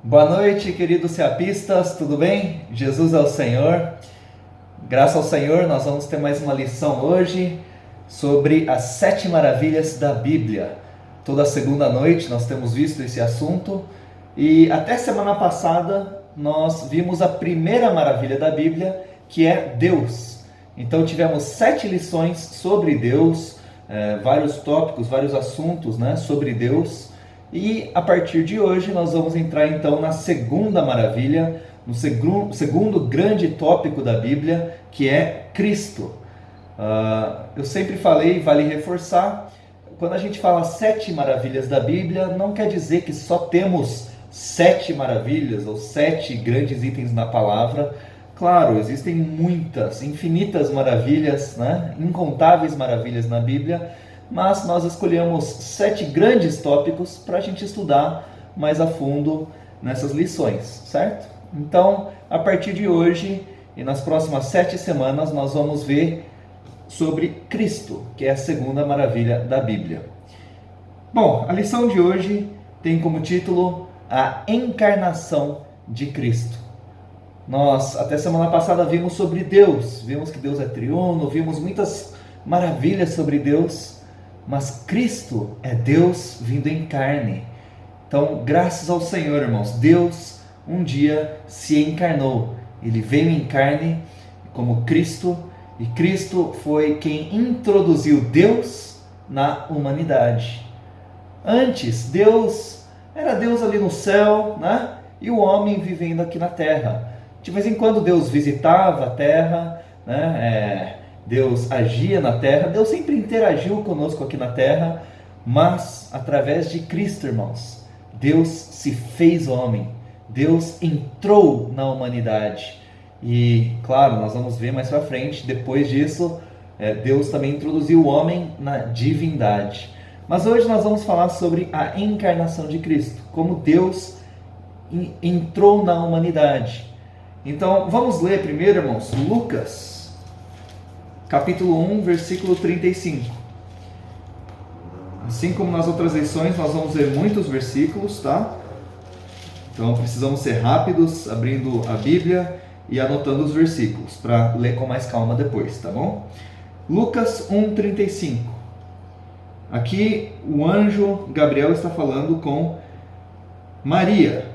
Boa noite, queridos seapistas, tudo bem? Jesus é o Senhor. Graças ao Senhor, nós vamos ter mais uma lição hoje sobre as 7 maravilhas da Bíblia. Toda segunda noite nós temos visto esse assunto e até semana passada nós vimos a primeira maravilha da Bíblia, que é Deus. Então tivemos 7 lições sobre Deus, vários tópicos, vários assuntos, sobre Deus. E a partir de hoje nós vamos entrar então na segunda maravilha, no segundo grande tópico da Bíblia, que é Cristo. Eu sempre falei, vale reforçar, quando a gente fala 7 maravilhas da Bíblia, não quer dizer que só temos 7 maravilhas ou 7 grandes itens na palavra. Claro, existem muitas, infinitas maravilhas, incontáveis maravilhas na Bíblia, mas nós escolhemos 7 grandes tópicos para a gente estudar mais a fundo nessas lições, certo? Então, a partir de hoje e nas próximas 7 semanas, nós vamos ver sobre Cristo, que é a segunda maravilha da Bíblia. Bom, a lição de hoje tem como título a encarnação de Cristo. Nós, até semana passada, vimos sobre Deus, vimos que Deus é triuno, vimos muitas maravilhas sobre Deus, mas Cristo é Deus vindo em carne. Então, graças ao Senhor, irmãos, Deus um dia se encarnou. Ele veio em carne como Cristo, e Cristo foi quem introduziu Deus na humanidade. Antes, Deus era Deus ali no céu, e o homem vivendo aqui na terra. De vez em quando Deus visitava a terra, Deus agia na terra, Deus sempre interagiu conosco aqui na terra, mas através de Cristo, irmãos, Deus se fez homem, Deus entrou na humanidade. E, claro, nós vamos ver mais para frente, depois disso, Deus também introduziu o homem na divindade. Mas hoje nós vamos falar sobre a encarnação de Cristo, como Deus entrou na humanidade. Então, vamos ler primeiro, irmãos, Lucas, capítulo 1, versículo 35. Assim como nas outras lições, nós vamos ler muitos versículos, tá? Então precisamos ser rápidos, abrindo a Bíblia e anotando os versículos, para ler com mais calma depois, tá bom? Lucas 1, 35. Aqui o anjo Gabriel está falando com Maria,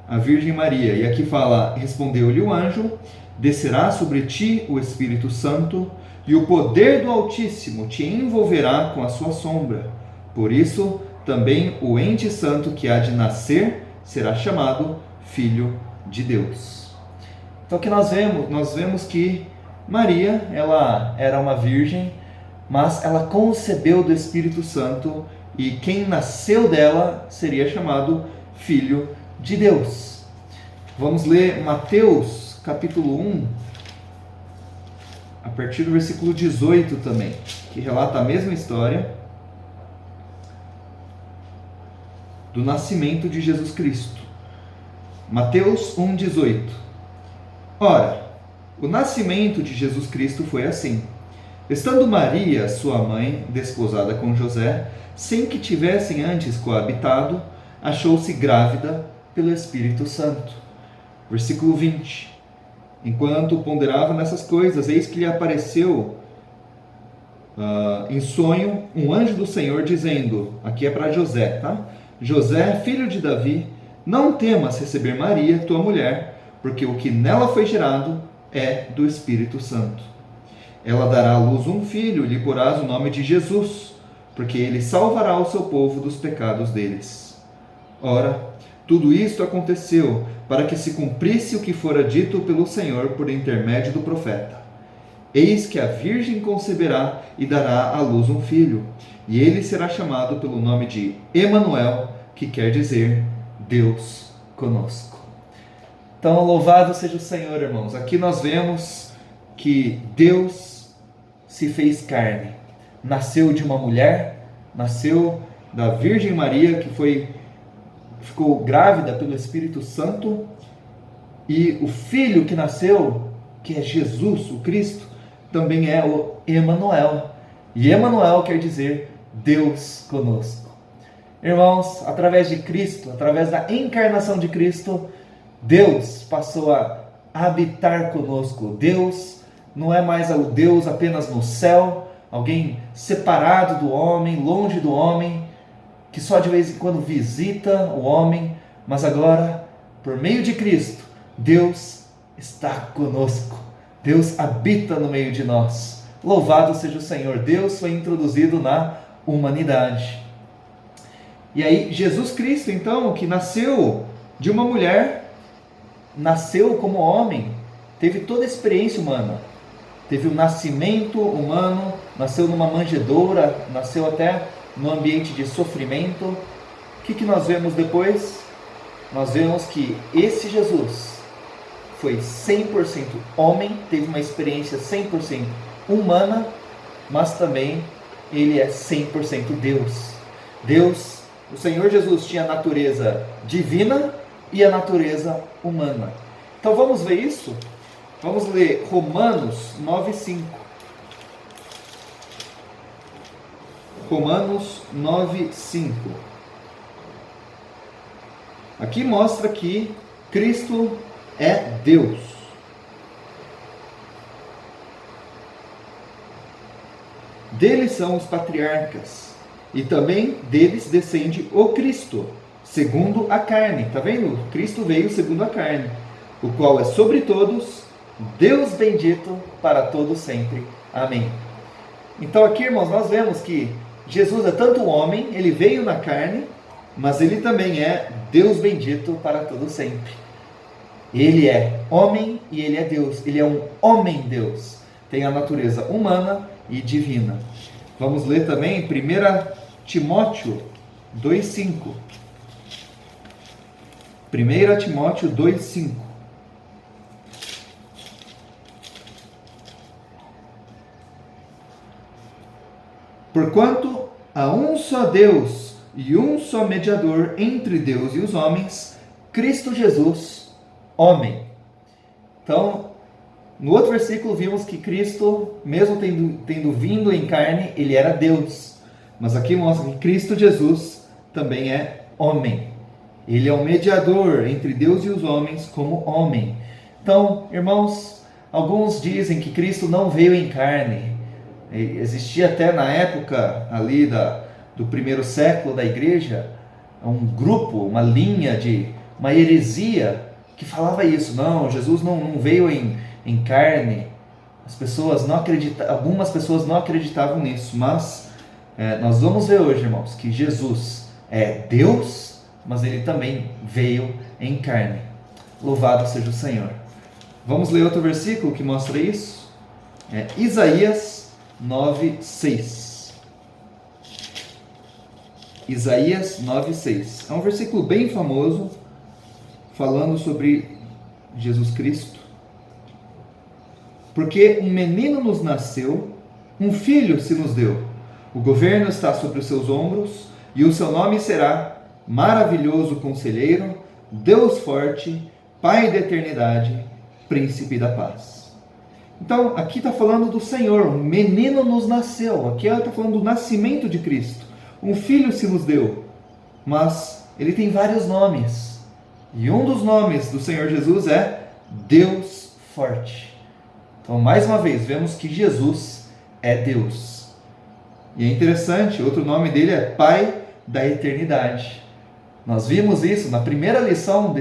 a Virgem Maria. E aqui fala, respondeu-lhe o anjo: descerá sobre ti o Espírito Santo, e o poder do Altíssimo te envolverá com a sua sombra. Por isso, também o ente santo que há de nascer será chamado Filho de Deus. Então aqui nós vemos que Maria, ela era uma virgem, mas ela concebeu do Espírito Santo, e quem nasceu dela seria chamado Filho de Deus. Vamos ler Mateus capítulo 1, a partir do versículo 18 também, que relata a mesma história do nascimento de Jesus Cristo. Mateus 1,18. Ora, o nascimento de Jesus Cristo foi assim. Estando Maria, sua mãe, desposada com José, sem que tivessem antes coabitado, achou-se grávida pelo Espírito Santo. Versículo 20. Enquanto ponderava nessas coisas, eis que lhe apareceu em sonho um anjo do Senhor, dizendo, aqui é para José, tá? José, filho de Davi, não temas receber Maria, tua mulher, porque o que nela foi gerado é do Espírito Santo. Ela dará à luz um filho, e lhe porás o nome de Jesus, porque ele salvará o seu povo dos pecados deles. Ora, tudo isto aconteceu para que se cumprisse o que fora dito pelo Senhor por intermédio do profeta. Eis que a virgem conceberá e dará à luz um filho, e ele será chamado pelo nome de Emanuel, que quer dizer Deus conosco. Então, louvado seja o Senhor, irmãos. Aqui nós vemos que Deus se fez carne, nasceu de uma mulher, nasceu da Virgem Maria, que ficou grávida pelo Espírito Santo, e o filho que nasceu, que é Jesus, o Cristo, também é o Emanuel. E Emanuel quer dizer Deus conosco. Irmãos, através de Cristo, através da encarnação de Cristo, Deus passou a habitar conosco. Deus não é mais o Deus apenas no céu, alguém separado do homem, longe do homem, que só de vez em quando visita o homem, mas agora, por meio de Cristo, Deus está conosco. Deus habita no meio de nós. Louvado seja o Senhor. Deus foi introduzido na humanidade. E aí, Jesus Cristo, então, que nasceu de uma mulher, nasceu como homem, teve toda a experiência humana, teve o nascimento humano, nasceu numa manjedoura, nasceu até no ambiente de sofrimento. O que nós vemos depois? Nós vemos que esse Jesus foi 100% homem, teve uma experiência 100% humana, mas também ele é 100% Deus. Deus, o Senhor Jesus tinha a natureza divina e a natureza humana. Então vamos ver isso? Vamos ler Romanos 9:5. Romanos 9:5. Aqui mostra que Cristo é Deus. Deles são os patriarcas, e também deles descende o Cristo, segundo a carne. Está vendo? Cristo veio segundo a carne, o qual é sobre todos, Deus bendito para todos sempre. Amém. Então aqui, irmãos, nós vemos que Jesus é tanto homem, ele veio na carne, mas ele também é Deus bendito para todos sempre. Ele é homem e ele é Deus. Ele é um homem-Deus. Tem a natureza humana e divina. Vamos ler também 1 Timóteo 2:5. 1 Timóteo 2:5. Porquanto há um só Deus e um só mediador entre Deus e os homens, Cristo Jesus, homem. Então, no outro versículo vimos que Cristo, mesmo tendo vindo em carne, ele era Deus. Mas aqui mostra que Cristo Jesus também é homem. Ele é o mediador entre Deus e os homens como homem. Então, irmãos, alguns dizem que Cristo não veio em carne. Existia até na época ali do primeiro século da igreja, um grupo, uma linha uma heresia que falava isso. Não, Jesus não veio em carne. Algumas pessoas não acreditavam nisso, mas nós vamos ver hoje, irmãos, que Jesus é Deus, mas ele também veio em carne. Louvado seja o Senhor. Vamos ler outro versículo que mostra isso? Isaías 9:6. Isaías 9:6. É um versículo bem famoso, falando sobre Jesus Cristo. Porque um menino nos nasceu, um filho se nos deu. O governo está sobre os seus ombros, e o seu nome será Maravilhoso Conselheiro, Deus Forte, Pai da Eternidade, Príncipe da Paz. Então, aqui está falando do Senhor, um menino nos nasceu. Aqui está falando do nascimento de Cristo. Um filho se nos deu, mas ele tem vários nomes. E um dos nomes do Senhor Jesus é Deus Forte. Então, mais uma vez, vemos que Jesus é Deus. E é interessante, outro nome dele é Pai da Eternidade. Nós vimos isso na primeira lição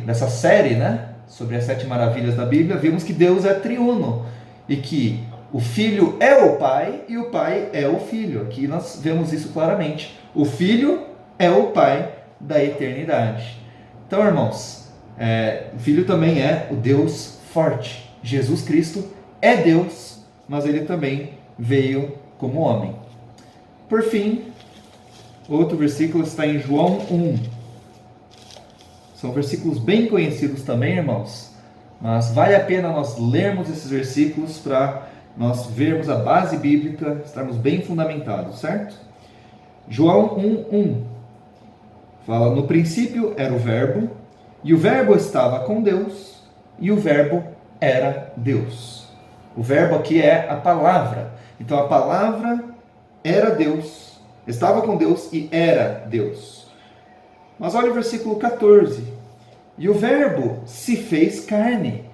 dessa série, né? Sobre as 7 maravilhas da Bíblia. Vimos que Deus é triuno e que o Filho é o Pai e o Pai é o Filho. Aqui nós vemos isso claramente. O Filho é o Pai da eternidade. Então, irmãos, o Filho também é o Deus forte. Jesus Cristo é Deus, mas ele também veio como homem. Por fim, outro versículo está em João 1. São versículos bem conhecidos também, irmãos, mas vale a pena nós lermos esses versículos para nós vermos a base bíblica, estarmos bem fundamentados, certo? João 1:1 fala: no princípio era o Verbo, e o Verbo estava com Deus, e o Verbo era Deus. O Verbo aqui é a palavra. Então a palavra era Deus, Estava com Deus e era Deus. Mas olha o versículo 14. E o Verbo se fez carne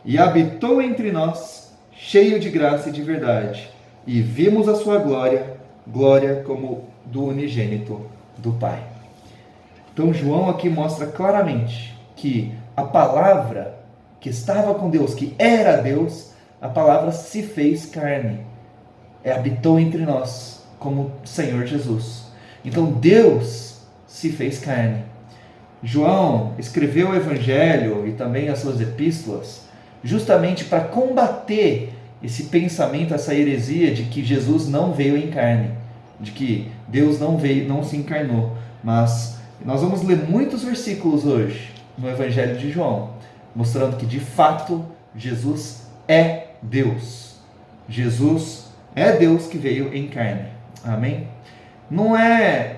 e habitou entre nós, cheio de graça e de verdade. E vimos a sua glória, glória como do unigênito do Pai. Então João aqui mostra claramente que a palavra que estava com Deus, que era Deus, a palavra se fez carne, habitou entre nós, como Senhor Jesus. Então Deus se fez carne. João escreveu o Evangelho e também as suas epístolas justamente para combater esse pensamento, essa heresia de que Jesus não veio em carne, de que Deus não veio, não se encarnou. Mas nós vamos ler muitos versículos hoje no Evangelho de João, mostrando que de fato Jesus é Deus. Jesus é Deus que veio em carne. Amém?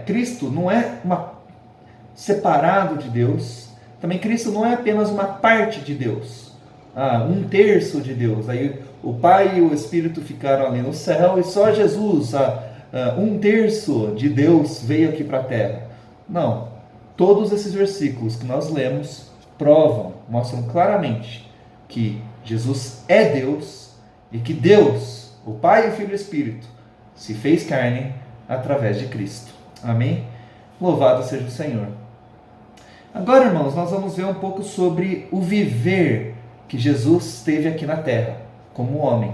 Cristo não é separado de Deus. Também Cristo não é apenas uma parte de Deus, um terço de Deus. Aí o Pai e o Espírito ficaram ali no céu e só Jesus, um terço de Deus, veio aqui para a terra. Não. Todos esses versículos que nós lemos mostram claramente que Jesus é Deus e que Deus, o Pai, o Filho e o Espírito, se fez carne através de Cristo. Amém? Louvado seja o Senhor. Agora, irmãos, nós vamos ver um pouco sobre o viver que Jesus teve aqui na terra, como homem.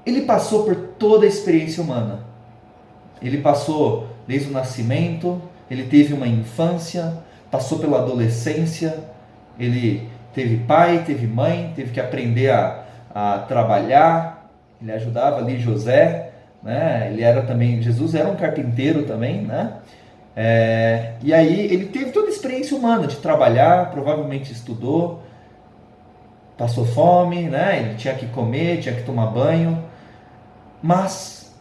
Ele passou por toda a experiência humana. Ele passou desde o nascimento, ele teve uma infância, passou pela adolescência, ele teve pai, teve mãe, teve que aprender a trabalhar, ele ajudava ali José, né? Jesus era um carpinteiro também, né? E aí ele teve toda a experiência humana de trabalhar, provavelmente estudou, passou fome, né? Ele tinha que comer, tinha que tomar banho, mas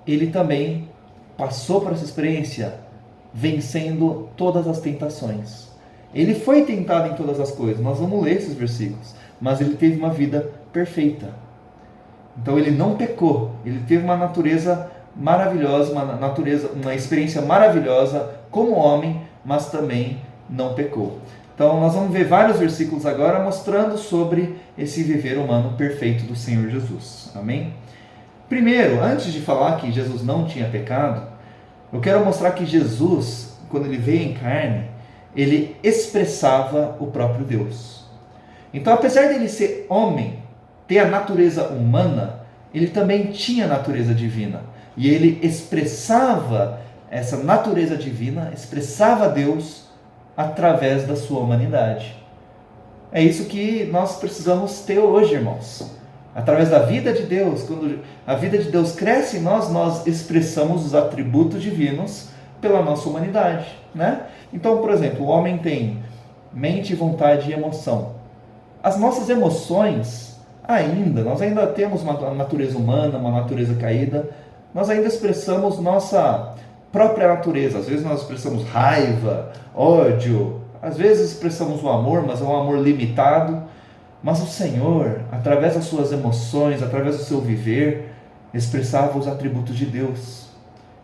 ele também passou por essa experiência vencendo todas as tentações. Ele foi tentado em todas as coisas, nós vamos ler esses versículos, mas ele teve uma vida perfeita. Então ele não pecou, ele teve uma natureza maravilhosa, uma experiência maravilhosa como homem, mas também não pecou. Então nós vamos ver vários versículos agora mostrando sobre esse viver humano perfeito do Senhor Jesus. Amém? Primeiro, antes de falar que Jesus não tinha pecado, eu quero mostrar que Jesus, quando ele veio em carne, ele expressava o próprio Deus. Então, apesar de ele ser homem, ter a natureza humana, ele também tinha a natureza divina. E ele expressava essa natureza divina, expressava Deus através da sua humanidade. É isso que nós precisamos ter hoje, irmãos. Através da vida de Deus, quando a vida de Deus cresce em nós, nós expressamos os atributos divinos pela nossa humanidade, né? Então, por exemplo, o homem tem mente, vontade e emoção. As nossas emoções, nós ainda temos uma natureza humana, uma natureza caída, nós ainda expressamos nossa própria natureza. Às vezes nós expressamos raiva, ódio, às vezes expressamos o amor, mas é um amor limitado. Mas o Senhor, através das suas emoções, através do seu viver, expressava os atributos de Deus.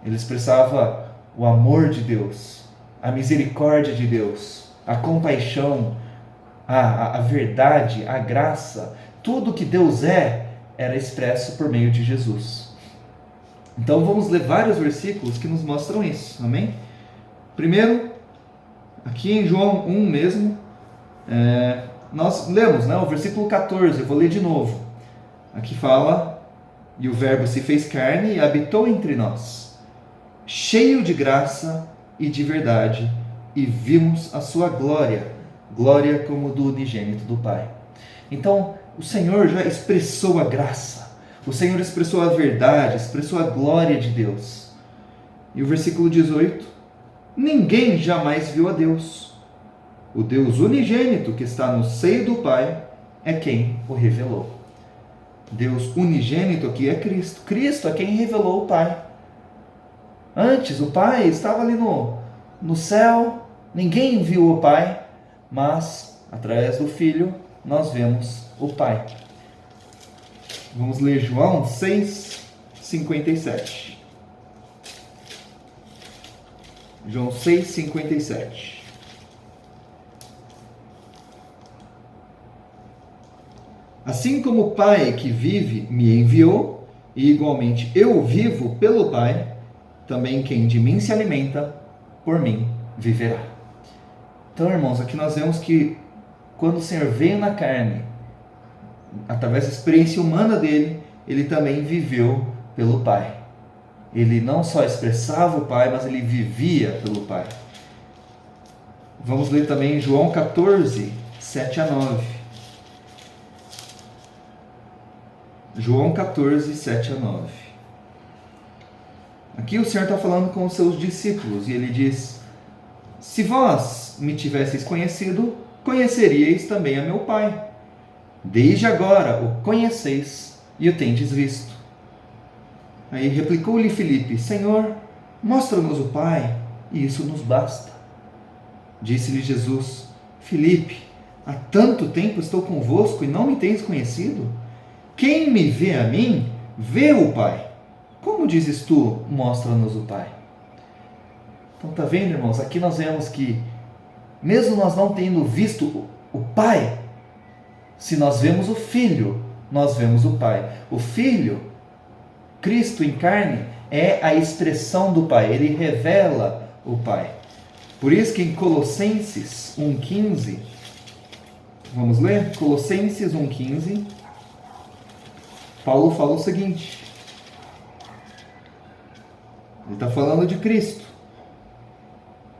Ele expressava o amor de Deus, a misericórdia de Deus, a compaixão, a verdade, a graça. Tudo que Deus era expresso por meio de Jesus. Então vamos ler vários versículos que nos mostram isso. Amém? Primeiro, aqui em João 1 mesmo, nós lemos, o versículo 14, eu vou ler de novo. Aqui fala: e o Verbo se fez carne e habitou entre nós, cheio de graça e de verdade, e vimos a sua glória, glória como do unigênito do Pai. Então, o Senhor já expressou a graça, o Senhor expressou a verdade, expressou a glória de Deus. E o versículo 18: ninguém jamais viu a Deus. O Deus unigênito que está no seio do Pai é quem o revelou. Deus unigênito aqui é Cristo. Cristo é quem revelou o Pai. Antes, o Pai estava ali no céu, ninguém viu o Pai, mas através do Filho nós vemos o Pai. Vamos ler João 6:57. João 6,57. Assim como o Pai que vive me enviou, e igualmente eu vivo pelo Pai, também quem de mim se alimenta, por mim viverá. Então, irmãos, aqui nós vemos que quando o Senhor veio na carne, através da experiência humana dele, ele também viveu pelo Pai. Ele não só expressava o Pai, mas ele vivia pelo Pai. Vamos ler também João 14, 7 a 9. João 14, 7 a 9. Aqui o Senhor está falando com os seus discípulos e ele diz: se vós me tivesseis conhecido, conheceríeis também a meu Pai. Desde agora o conheceis e o tendes visto. Aí replicou-lhe Filipe: Senhor, mostra-nos o Pai, e isso nos basta. Disse-lhe Jesus: Filipe, há tanto tempo estou convosco e não me tens conhecido? Quem me vê a mim, vê o Pai. Como dizes tu, mostra-nos o Pai? Então tá vendo, irmãos? Aqui nós vemos que, mesmo nós não tendo visto o Pai, se nós vemos o Filho, nós vemos o Pai. O Filho, Cristo em carne, é a expressão do Pai. Ele revela o Pai. Por isso que em Colossenses 1,15, vamos ler? Colossenses 1,15, Paulo fala o seguinte. Ele está falando de Cristo.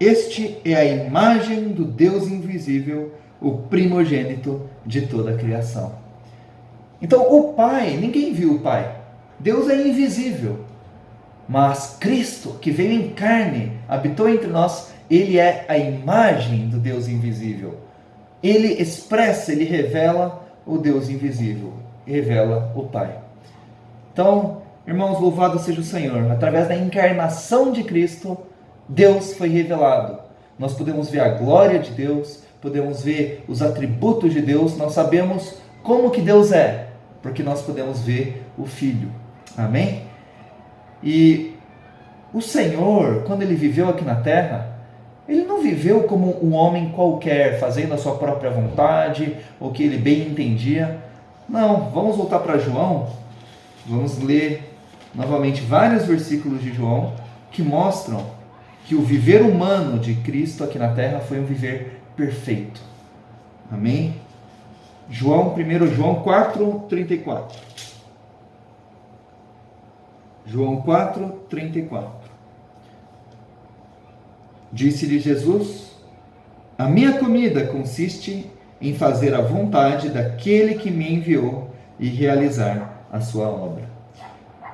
Este é a imagem do Deus invisível, o primogênito de toda a criação. Então, o Pai, ninguém viu o Pai. Deus é invisível. Mas Cristo, que veio em carne, habitou entre nós, ele é a imagem do Deus invisível. Ele expressa, ele revela o Deus invisível, revela o Pai. Então, irmãos, louvado seja o Senhor. Através da encarnação de Cristo, Deus foi revelado. Nós podemos ver a glória de Deus, podemos ver os atributos de Deus, nós sabemos como que Deus é, porque nós podemos ver o Filho. Amém? E o Senhor, quando ele viveu aqui na terra, ele não viveu como um homem qualquer, fazendo a sua própria vontade, ou que ele bem entendia. Não, vamos voltar para João, vamos ler novamente vários versículos de João, que mostram que o viver humano de Cristo aqui na terra foi um viver perfeito. Amém? 1 João 4:34. João 4:34. Disse-lhe Jesus: a minha comida consiste em fazer a vontade daquele que me enviou e realizar a sua obra.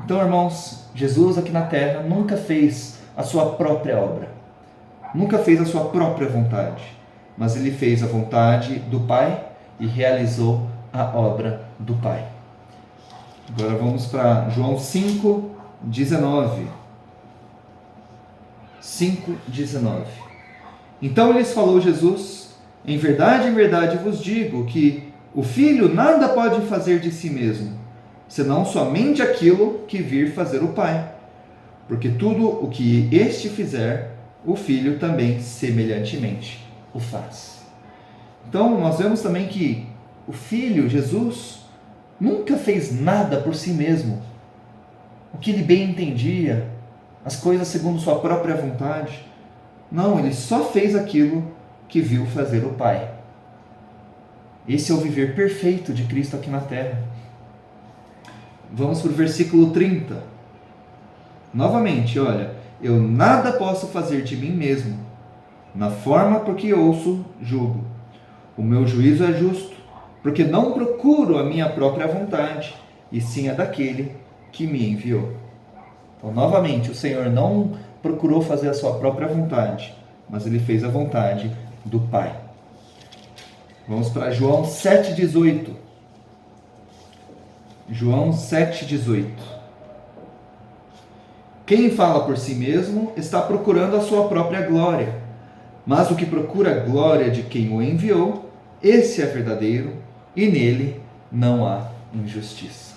Então, irmãos, Jesus aqui na terra nunca fez a sua própria obra, nunca fez a sua própria vontade, mas ele fez a vontade do Pai e realizou a obra do Pai. Agora vamos para João 5:19. 5:19. Então lhes falou Jesus: em verdade vos digo que o Filho nada pode fazer de si mesmo, senão somente aquilo que vir fazer o Pai. Porque tudo o que este fizer, o Filho também semelhantemente o faz. Então nós vemos também que o Filho, Jesus, nunca fez nada por si mesmo. O que ele bem entendia, as coisas segundo sua própria vontade. Não, ele só fez aquilo que viu fazer o Pai. Esse é o viver perfeito de Cristo aqui na terra. Vamos para o versículo 30. Novamente, olha, eu nada posso fazer de mim mesmo, na forma porque ouço, julgo. O meu juízo é justo, porque não procuro a minha própria vontade, e sim a daquele que me enviou. Então, novamente, o Senhor não procurou fazer a sua própria vontade, mas ele fez a vontade do Pai. Vamos para João 7,18. João 7,18. Quem fala por si mesmo está procurando a sua própria glória, mas o que procura a glória de quem o enviou, esse é verdadeiro, e nele não há injustiça.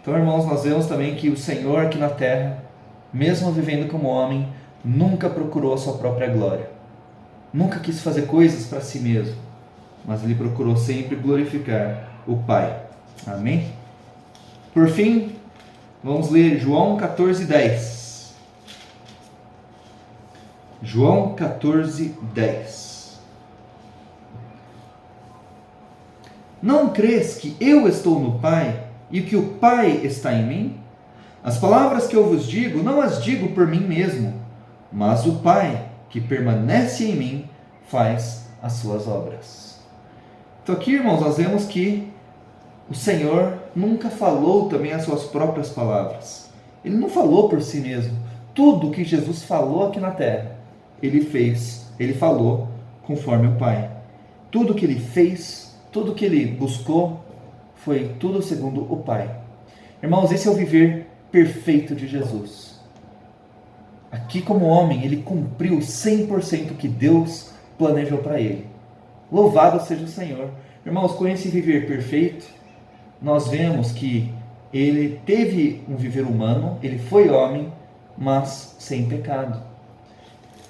Então, irmãos, nós vemos também que o Senhor aqui na terra, mesmo vivendo como homem, nunca procurou a sua própria glória. Nunca quis fazer coisas para si mesmo, mas ele procurou sempre glorificar o Pai. Amém? Por fim, vamos ler João 14:10. João 14:10. Não crês que eu estou no Pai e que o Pai está em mim? As palavras que eu vos digo, não as digo por mim mesmo, mas o Pai que permanece em mim faz as suas obras. Então aqui, irmãos, nós vemos que o Senhor nunca falou também as suas próprias palavras. Ele não falou por si mesmo. Tudo que Jesus falou aqui na terra, ele fez, ele falou conforme o Pai. Tudo que ele fez, tudo que ele buscou, foi tudo segundo o Pai. Irmãos, esse é o viver perfeito de Jesus. Aqui, como homem, ele cumpriu 100% que Deus planejou para ele. Louvado seja o Senhor. Irmãos, com esse viver perfeito, nós vemos que ele teve um viver humano, ele foi homem, mas sem pecado.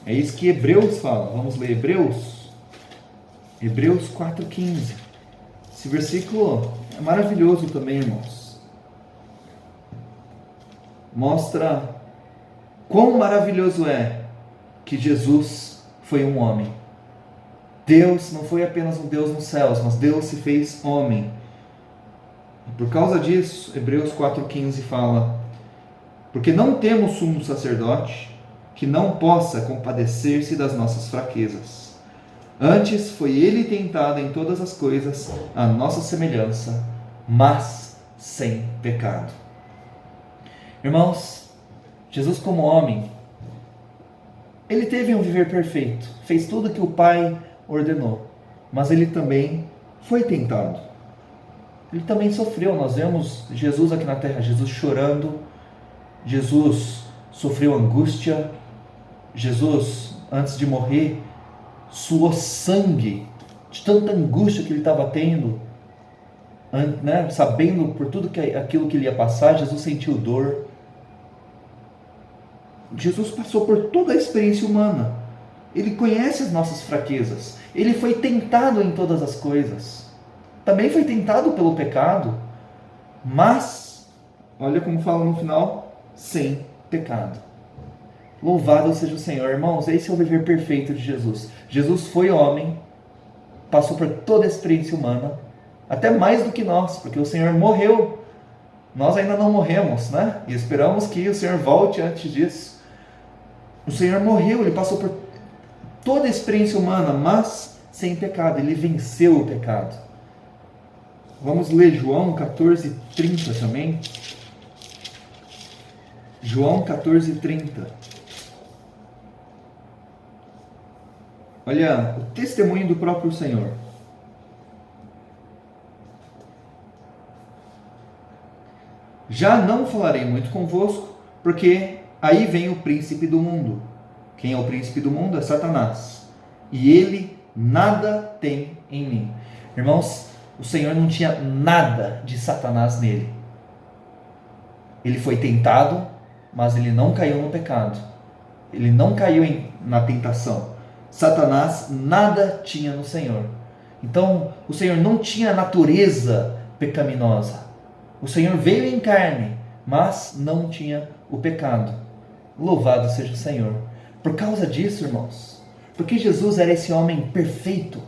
É isso que Hebreus fala. Vamos ler Hebreus? Hebreus 4:15. Esse versículo é maravilhoso também, irmãos. Mostra quão maravilhoso é que Jesus foi um homem. Deus não foi apenas um Deus nos céus, mas Deus se fez homem. E por causa disso, Hebreus 4:15 fala: porque não temos sumo sacerdote que não possa compadecer-se das nossas fraquezas. Antes foi ele tentado em todas as coisas, à nossa semelhança, mas sem pecado. Irmãos, Jesus como homem, ele teve um viver perfeito, fez tudo que o Pai ordenou, mas ele também foi tentado. Ele também sofreu. Nós vemos Jesus aqui na terra, Jesus chorando, Jesus sofreu angústia, Jesus, antes de morrer, suou sangue de tanta angústia que ele estava tendo, né? Sabendo por tudo aquilo que ele ia passar. Jesus sentiu dor. Jesus passou por toda a experiência humana. Ele conhece as nossas fraquezas. Ele foi tentado em todas as coisas. Também foi tentado pelo pecado, mas, olha como fala no final, sem pecado. Louvado seja o Senhor. Irmãos, esse é o viver perfeito de Jesus. Jesus foi homem, passou por toda a experiência humana, até mais do que nós, porque o Senhor morreu. Nós ainda não morremos, né? E esperamos que o Senhor volte antes disso. O Senhor morreu, ele passou por toda a experiência humana, mas sem pecado. Ele venceu o pecado. Vamos ler João 14:30 também. João 14:30. Olha o testemunho do próprio Senhor. Já não falarei muito convosco, porque aí vem o príncipe do mundo. Quem é o príncipe do mundo? É Satanás. E ele nada tem em mim. Irmãos, o Senhor não tinha nada de Satanás nele. Ele foi tentado, mas ele não caiu no pecado. Ele não caiu na tentação. Satanás nada tinha no Senhor. Então, o Senhor não tinha natureza pecaminosa. O Senhor veio em carne, mas não tinha o pecado. Louvado seja o Senhor. Por causa disso, irmãos, porque Jesus era esse homem perfeito,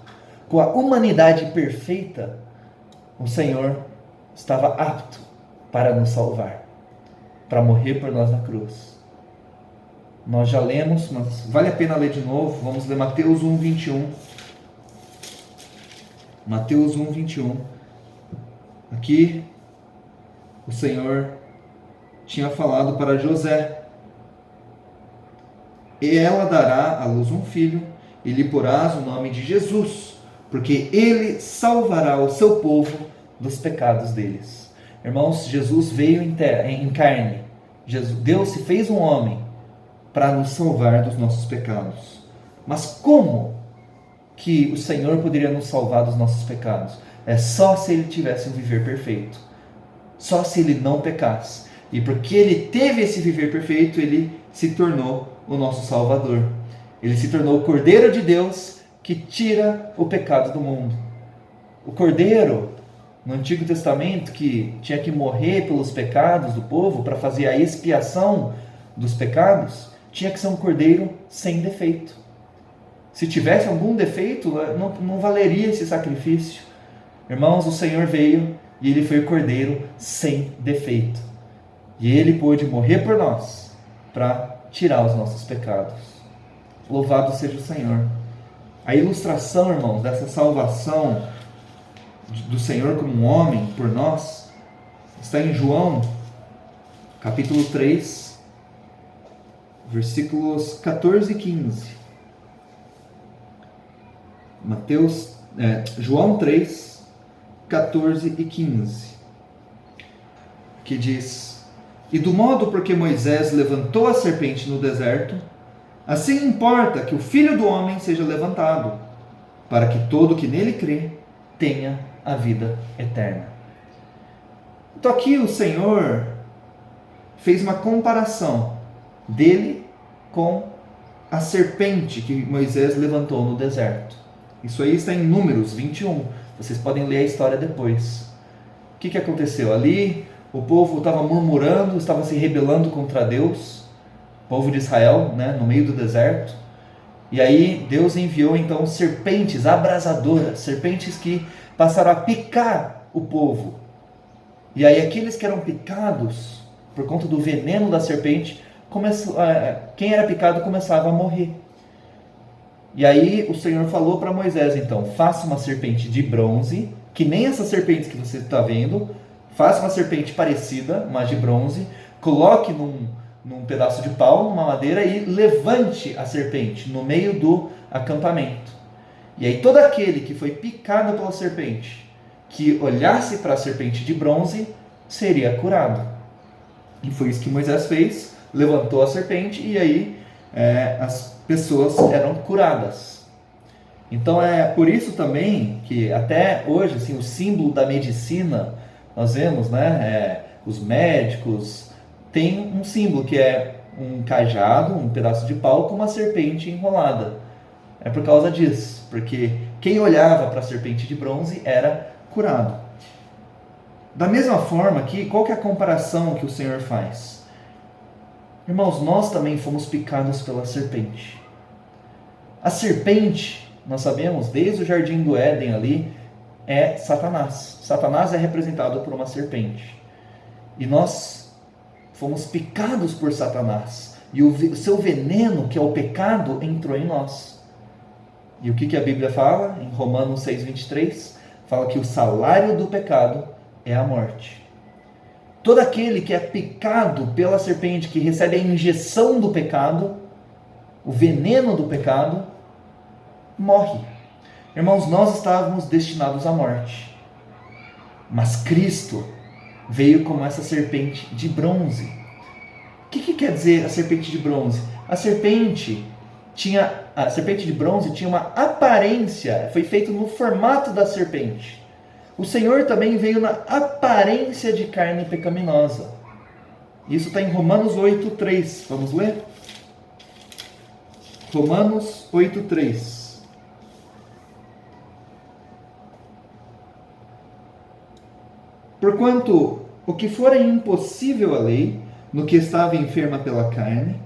com a humanidade perfeita, o Senhor estava apto para nos salvar, para morrer por nós na cruz. Nós já lemos, mas vale a pena ler de novo. Vamos ler Mateus 1:21. Mateus 1:21. Aqui, o Senhor tinha falado para José: e ela dará à luz um filho, e lhe porás o nome de Jesus, porque ele salvará o seu povo dos pecados deles. Irmãos, Jesus veio em carne. Deus se fez um homem para nos salvar dos nossos pecados. Mas como que o Senhor poderia nos salvar dos nossos pecados? É só se ele tivesse um viver perfeito. Só se ele não pecasse. E porque ele teve esse viver perfeito, ele se tornou o nosso Salvador. Ele se tornou o Cordeiro de Deus que tira o pecado do mundo. O Cordeiro, no Antigo Testamento, que tinha que morrer pelos pecados do povo para fazer a expiação dos pecados, tinha que ser um cordeiro sem defeito. Se tivesse algum defeito, não valeria esse sacrifício. Irmãos, o Senhor veio e Ele foi o cordeiro sem defeito. E Ele pôde morrer por nós para tirar os nossos pecados. Louvado seja o Senhor. A ilustração, irmãos, dessa salvação do Senhor como um homem por nós está em João, capítulo 3, versículos 14 e 15. João 3, 14 e 15, que diz: E do modo porque Moisés levantou a serpente no deserto, assim importa que o Filho do Homem seja levantado, para que todo que nele crê tenha a vida eterna. Então aqui o Senhor fez uma comparação dele com a serpente que Moisés levantou no deserto. Isso aí está em Números 21. Vocês podem ler a história depois. O que aconteceu? Ali o povo estava murmurando, estava se rebelando contra Deus, o povo de Israel, no meio do deserto. E aí Deus enviou então serpentes abrasadoras, serpentes que passaram a picar o povo. E aí aqueles que eram picados por conta do veneno da serpente, quem era picado começava a morrer. E aí o Senhor falou para Moisés, então: faça uma serpente de bronze, que nem essas serpentes que você está vendo, faça uma serpente parecida, mas de bronze, coloque num pedaço de pau, numa madeira, e levante a serpente no meio do acampamento. E aí todo aquele que foi picado pela serpente, que olhasse para a serpente de bronze, seria curado. E foi isso que Moisés fez, levantou a serpente, e aí as pessoas eram curadas. Então é por isso também que até hoje, assim, o símbolo da medicina, nós vemos, os médicos têm um símbolo que é um cajado, um pedaço de pau com uma serpente enrolada. É por causa disso, porque quem olhava para a serpente de bronze era curado. Da mesma forma aqui, qual que é a comparação que o Senhor faz? Irmãos, nós também fomos picados pela serpente. A serpente, nós sabemos, desde o jardim do Éden ali, é Satanás. Satanás é representado por uma serpente. E nós fomos picados por Satanás. E o seu veneno, que é o pecado, entrou em nós. E o que a Bíblia fala? Em Romanos 6,23, fala que o salário do pecado é a morte. Todo aquele que é picado pela serpente, que recebe a injeção do pecado, o veneno do pecado, morre. Irmãos, nós estávamos destinados à morte. Mas Cristo veio como essa serpente de bronze. O que quer dizer a serpente de bronze? A serpente de bronze tinha uma aparência, foi feito no formato da serpente. O Senhor também veio na aparência de carne pecaminosa. Isso está em Romanos 8,3. Vamos ler? Romanos 8,3. Porquanto o que fora impossível à lei, no que estava enferma pela carne,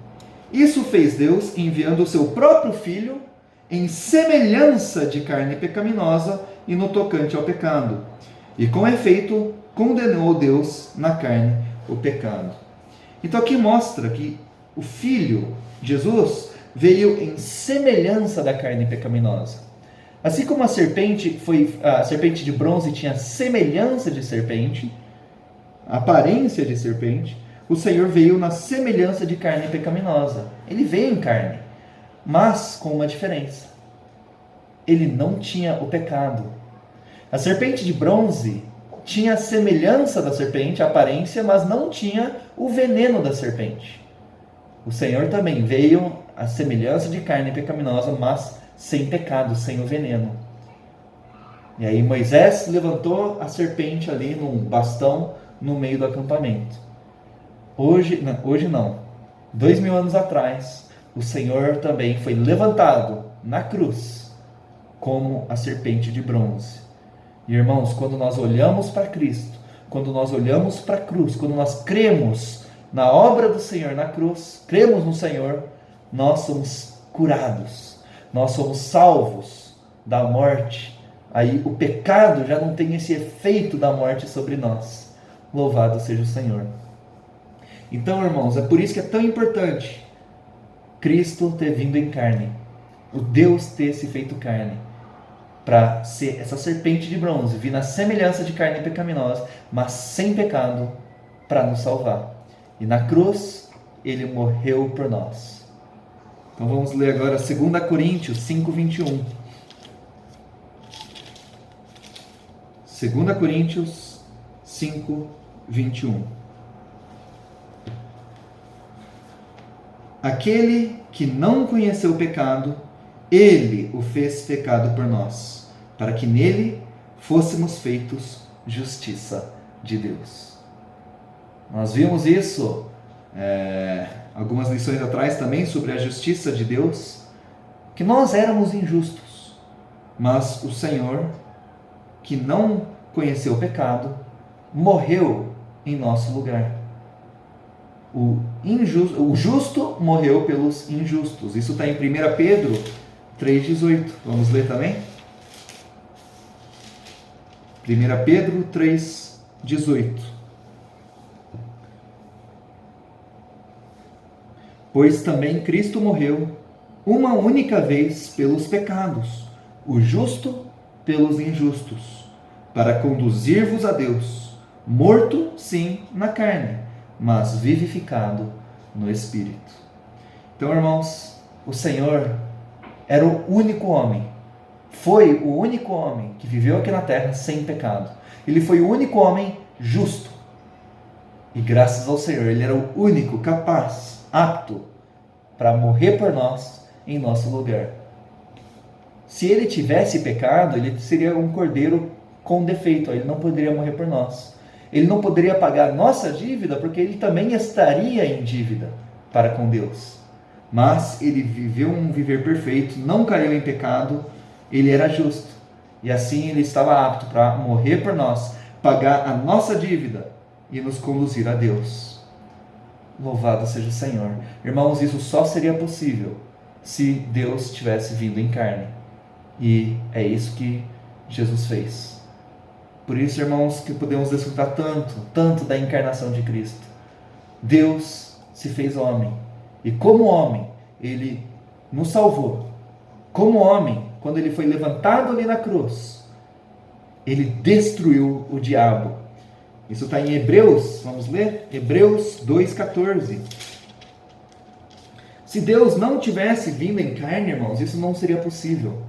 isso fez Deus enviando o seu próprio Filho em semelhança de carne pecaminosa e no tocante ao pecado. E com efeito, condenou Deus na carne o pecado. Então aqui mostra que o Filho, Jesus, veio em semelhança da carne pecaminosa. Assim como a serpente de bronze tinha semelhança de serpente, aparência de serpente, o Senhor veio na semelhança de carne pecaminosa. Ele veio em carne, mas com uma diferença. Ele não tinha o pecado. A serpente de bronze tinha a semelhança da serpente, a aparência, mas não tinha o veneno da serpente. O Senhor também veio à semelhança de carne pecaminosa, mas sem pecado, sem o veneno. E aí Moisés levantou a serpente ali num bastão no meio do acampamento. Hoje não. 2000 anos atrás, o Senhor também foi levantado na cruz como a serpente de bronze. E irmãos, quando nós olhamos para Cristo, quando nós olhamos para a cruz, quando nós cremos na obra do Senhor na cruz, cremos no Senhor, nós somos curados, nós somos salvos da morte. Aí o pecado já não tem esse efeito da morte sobre nós. Louvado seja o Senhor. Então, irmãos, é por isso que é tão importante Cristo ter vindo em carne, o Deus ter se feito carne, para ser essa serpente de bronze, vir na semelhança de carne pecaminosa, mas sem pecado, para nos salvar. E na cruz, ele morreu por nós. Então vamos ler agora 2 Coríntios 5:21. 2 Coríntios 5:21. Aquele que não conheceu o pecado, ele o fez pecado por nós, para que nele fôssemos feitos justiça de Deus. Nós vimos isso algumas lições atrás também sobre a justiça de Deus, que nós éramos injustos, mas o Senhor, que não conheceu o pecado, morreu em nosso lugar. O justo morreu pelos injustos. Isso está em 1 Pedro 3,18. Vamos ler também? 1 Pedro 3,18. Pois também Cristo morreu uma única vez pelos pecados, o justo pelos injustos, para conduzir-vos a Deus, morto, sim, na carne, mas vivificado no Espírito. Então, irmãos, o Senhor era o único homem, foi o único homem que viveu aqui na terra sem pecado. Ele foi o único homem justo. E graças ao Senhor, ele era o único capaz, apto, para morrer por nós em nosso lugar. Se ele tivesse pecado, ele seria um cordeiro com defeito, ele não poderia morrer por nós. Ele não poderia pagar nossa dívida, porque ele também estaria em dívida para com Deus. Mas ele viveu um viver perfeito, não caiu em pecado, ele era justo. E assim ele estava apto para morrer por nós, pagar a nossa dívida e nos conduzir a Deus. Louvado seja o Senhor. Irmãos, isso só seria possível se Deus tivesse vindo em carne. E é isso que Jesus fez. Por isso, irmãos, que podemos desfrutar tanto da encarnação de Cristo. Deus se fez homem. E como homem, ele nos salvou. Como homem, quando ele foi levantado ali na cruz, ele destruiu o diabo. Isso está em Hebreus, vamos ler? Hebreus 2,14. Se Deus não tivesse vindo em carne, irmãos, isso não seria possível.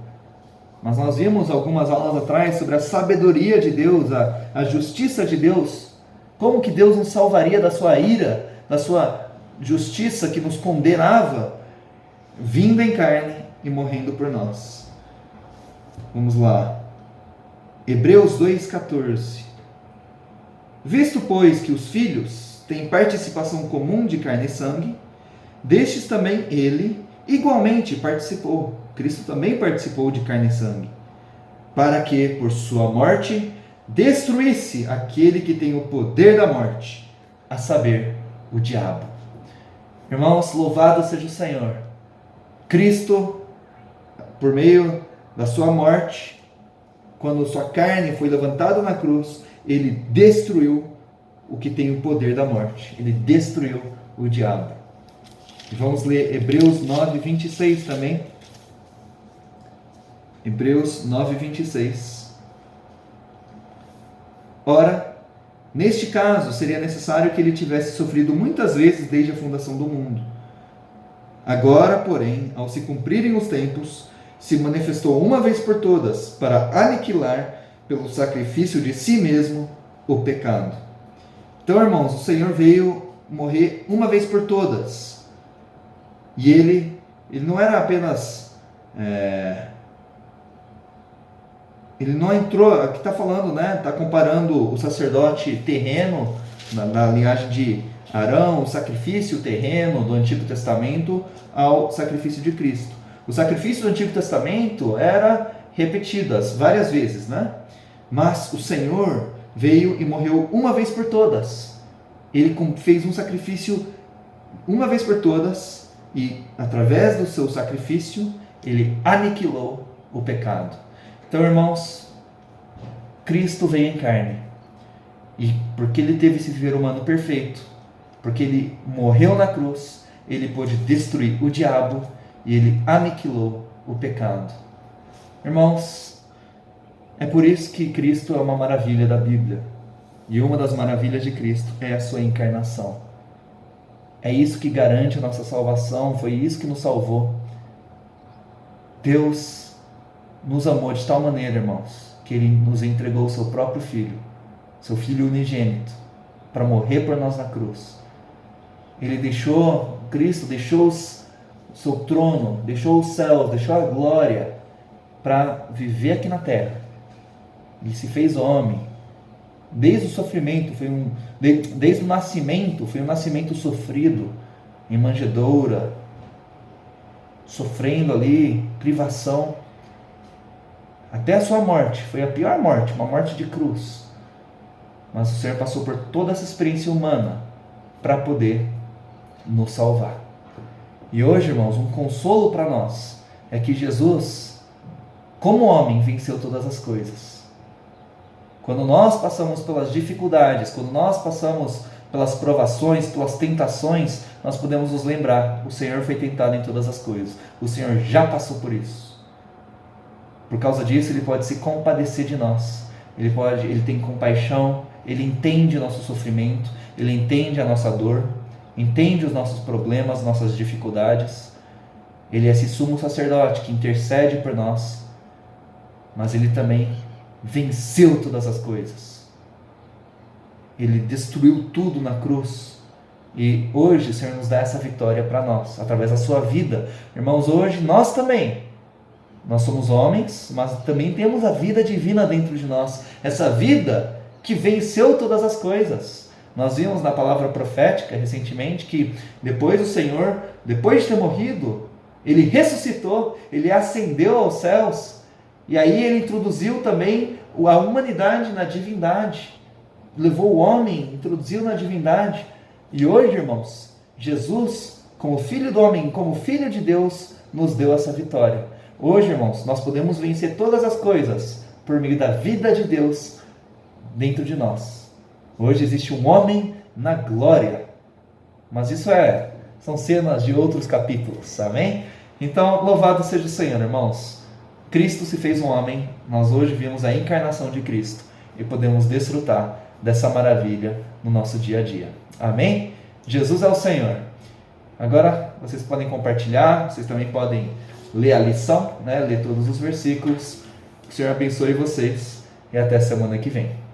Mas nós vimos algumas aulas atrás sobre a sabedoria de Deus, a justiça de Deus. Como que Deus nos salvaria da sua ira, da sua justiça que nos condenava, vindo em carne e morrendo por nós. Vamos lá. Hebreus 2,14. Visto, pois, que os filhos têm participação comum de carne e sangue, destes também ele igualmente participou. Cristo também participou de carne e sangue, para que, por sua morte, destruísse aquele que tem o poder da morte, a saber, o diabo. Irmãos, louvado seja o Senhor. Cristo, por meio da sua morte, quando sua carne foi levantada na cruz, ele destruiu o que tem o poder da morte. Ele destruiu o diabo. E vamos ler Hebreus 9:26 também. Hebreus 9:26. Ora, neste caso, seria necessário que ele tivesse sofrido muitas vezes desde a fundação do mundo. Agora, porém, ao se cumprirem os tempos, se manifestou uma vez por todas para aniquilar, pelo sacrifício de si mesmo, o pecado. Então, irmãos, o Senhor veio morrer uma vez por todas. E ele não era apenas... ele não entrou, aqui está falando, né? Está comparando o sacerdote terreno, na linhagem de Arão, o sacrifício terreno do Antigo Testamento, ao sacrifício de Cristo. O sacrifício do Antigo Testamento era repetidas várias vezes, né? Mas o Senhor veio e morreu uma vez por todas. Ele fez um sacrifício uma vez por todas e, através do seu sacrifício, ele aniquilou o pecado. Então, irmãos, Cristo veio em carne. E porque ele teve esse viver humano perfeito, porque ele morreu na cruz, ele pôde destruir o diabo e ele aniquilou o pecado. Irmãos, é por isso que Cristo é uma maravilha da Bíblia. E uma das maravilhas de Cristo é a sua encarnação. É isso que garante a nossa salvação, foi isso que nos salvou. Deus nos amou de tal maneira, irmãos, que ele nos entregou o seu próprio Filho, seu Filho unigênito, para morrer por nós na cruz. Cristo deixou o seu trono, deixou os céus, deixou a glória para viver aqui na terra. Ele se fez homem. Desde o sofrimento, desde o nascimento, foi um nascimento sofrido, em manjedoura, sofrendo ali, privação, até a sua morte. Foi a pior morte, uma morte de cruz. Mas o Senhor passou por toda essa experiência humana para poder nos salvar. E hoje, irmãos, um consolo para nós é que Jesus, como homem, venceu todas as coisas. Quando nós passamos pelas dificuldades, quando nós passamos pelas provações, pelas tentações, nós podemos nos lembrar, o Senhor foi tentado em todas as coisas. O Senhor já passou por isso. Por causa disso, Ele pode se compadecer de nós. Ele tem compaixão, Ele entende o nosso sofrimento, Ele entende a nossa dor, entende os nossos problemas, nossas dificuldades. Ele é esse sumo sacerdote que intercede por nós, mas Ele também venceu todas as coisas. Ele destruiu tudo na cruz. E hoje o Senhor nos dá essa vitória para nós, através da sua vida. Irmãos, hoje nós também, nós somos homens, mas também temos a vida divina dentro de nós. Essa vida que venceu todas as coisas. Nós vimos na palavra profética recentemente que depois o Senhor, depois de ter morrido, Ele ressuscitou, Ele ascendeu aos céus. E aí Ele introduziu também a humanidade na divindade. Levou o homem, introduziu na divindade. E hoje, irmãos, Jesus, como Filho do homem, como Filho de Deus, nos deu essa vitória. Hoje, irmãos, nós podemos vencer todas as coisas por meio da vida de Deus dentro de nós. Hoje existe um homem na glória. Mas isso são cenas de outros capítulos, amém? Então, louvado seja o Senhor, irmãos. Cristo se fez um homem, nós hoje vimos a encarnação de Cristo e podemos desfrutar dessa maravilha no nosso dia a dia. Amém? Jesus é o Senhor. Agora vocês podem compartilhar, vocês também podem ler a lição, ler todos os versículos. Que o Senhor abençoe vocês e até semana que vem.